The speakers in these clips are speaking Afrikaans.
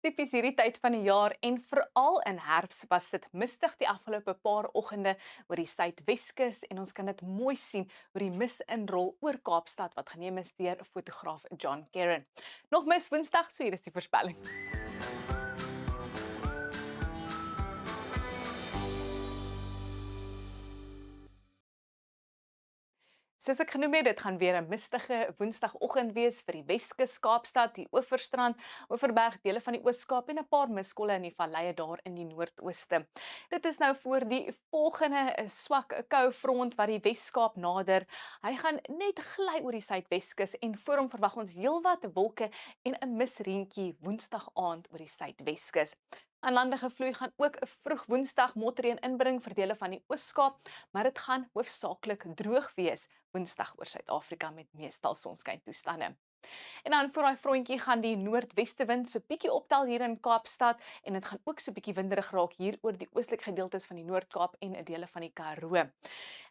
tipies hierdie tyd van die jaar en veral in herfs was dit mistig die afgelope paar oggende oor die Suidweskus en ons kan dit mooi sien hoe die mis inrol oor Kaapstad wat geneem is deur fotograaf John Karen. Nog mis Woensdag, so hier is die voorspelling. Soos ek genoem het, dit gaan weer 'n mistige Woensdagoggend wees vir die Weskus, Kaapstad, die Oeverstrand, Oeverberg, dele van die Oos-Kaap en 'n paar miskolle in die valleie daar in die Noordooste. Dit is nou voor die volgende swak koufront wat die Wes-Kaap nader. Hy gaan net gly oor die Suidweskus en voor hom verwag ons heelwat wolke en 'n misreentjie Woensdag aand oor die Suidweskus. Aan landige vloei gaan ook vroeg Woensdag motreën inbring vir dele van die Oos-Kaap, maar dit gaan hoofsaaklik droog wees Woensdag oor Suid-Afrika met meestal sonskyn toestande. En dan voor daai frontjie gaan die noordweste wind so bietjie optel hier in Kaapstad en dit gaan ook so bietjie winderig raak hier oor die oostelike gedeeltes van die Noord-Kaap en 'n dele van die Karoo.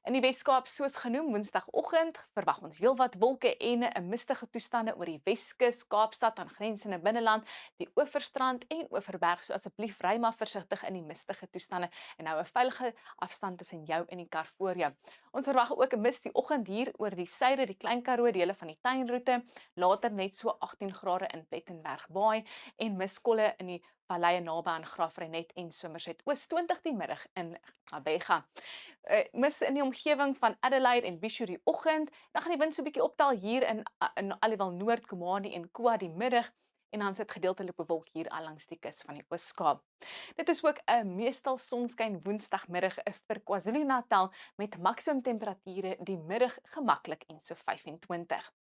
In die Wes-Kaap, soos genoem, Woensdagoggend verwag ons heelwat wolke en 'n mistige toestande oor die Weskus, Kaapstad aangrensende binneland, die Oeverstrand en Oeverberg. So asseblief ry maar versigtig in die mistige toestande en hou 'n veilige afstand tussen jou en die kar voor jou. Ons verwag ook 'n mis die oggend hier oor die suide, die Klein Karoo, dele van die tuinroete. Later net so 18 grade in Plettenberg Baai en miskolle in die valleie naby aan Graafrenet en Somerset Oos 20 die middag in Gqeberha. Mis in die omgewing van Adelaide en Bishu die oggend, dan gaan die wind so 'n bietjie optel hier in Aliwal Noord, Komani en Koa die middag en dan sit gedeeltelik bewolk hier al langs die kus van die Oos-Kaap. Dit is ook 'n meestal sonskyn Woensdagmiddag vir KwaZulu-Natal met maksimum temperature die middag gemaklik en so 25.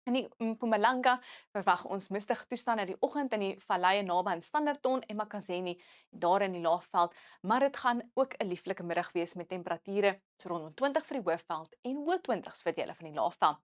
In die Mpumalanga verwag ons mistige toestande die oggend in die valleie naby aan Standerton en Makazeni daar in die Laagveld, maar dit gaan ook 'n lieflike middag wees met temperature so rondom 20 vir die Hoofveld en hoë 20s vir dele van die Laagveld.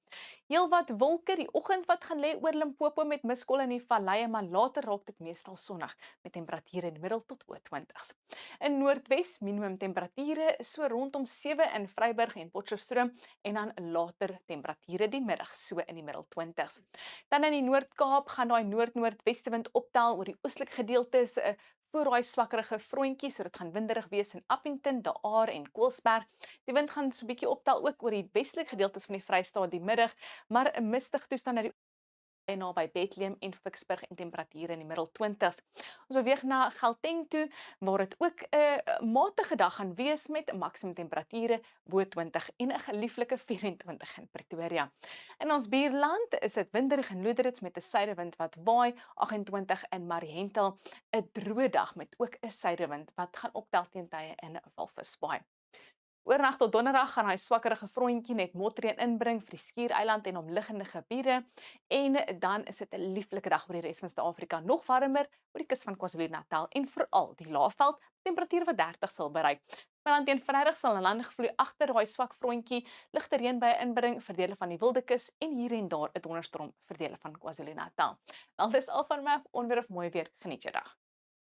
Heelwat wolke die oggend wat gaan lê oor Limpopo met miskolle in die valleie, maar later raak dit meestal sonnig met temperature in die middel tot hoë 20s. In Noordwes minimum temperature so rondom 7 in Vryburg en Potchefstroom en dan later temperature die middag so in die middel 20s. Dan in die Noord-Kaap gaan daai noord-noordwestewind optel oor die oostelike gedeeltes voor daai swakkerige frontjie, so dit gaan winderig wees in Appington, De Aar en Koelsberg. Die wind gaan so 'n bietjie optel ook oor die westelike gedeeltes van die Vrystaat die middag, maar 'n mistige toestand na die naby Bethlehem en Vicksburg en temperature in die middel 20s. Ons beweeg na Gauteng toe waar dit ook 'n matige dag gaan wees met 'n maksimum temperature bo 20 en 'n gelieflike 24 in Pretoria. In ons buurland is dit winderig in Loederitz met 'n suidewind wat waai 28 in Mariental, 'n droë dag met ook 'n suidewind wat gaan optel teen tye in Walvisbaai. Oornag tot donderdag gaan hy swakkerige frontjie net motreën inbring vir die Skiereiland en omliggende gebiede en dan is dit 'n lieflike dag oor die res van Suid-Afrika, nog warmer oor die kus van KwaZulu-Natal en veral die Laagveld, temperature wat 30 sal bereik. Maar dan teen Vrydag sal 'n landige vloei agter daai swak frontjie ligte reënbuie inbring vir dele van die Wildekus en hier en daar 'n donderstorm vir dele van KwaZulu-Natal. Wel dis al van my onweer of mooi weer, geniet jou dag.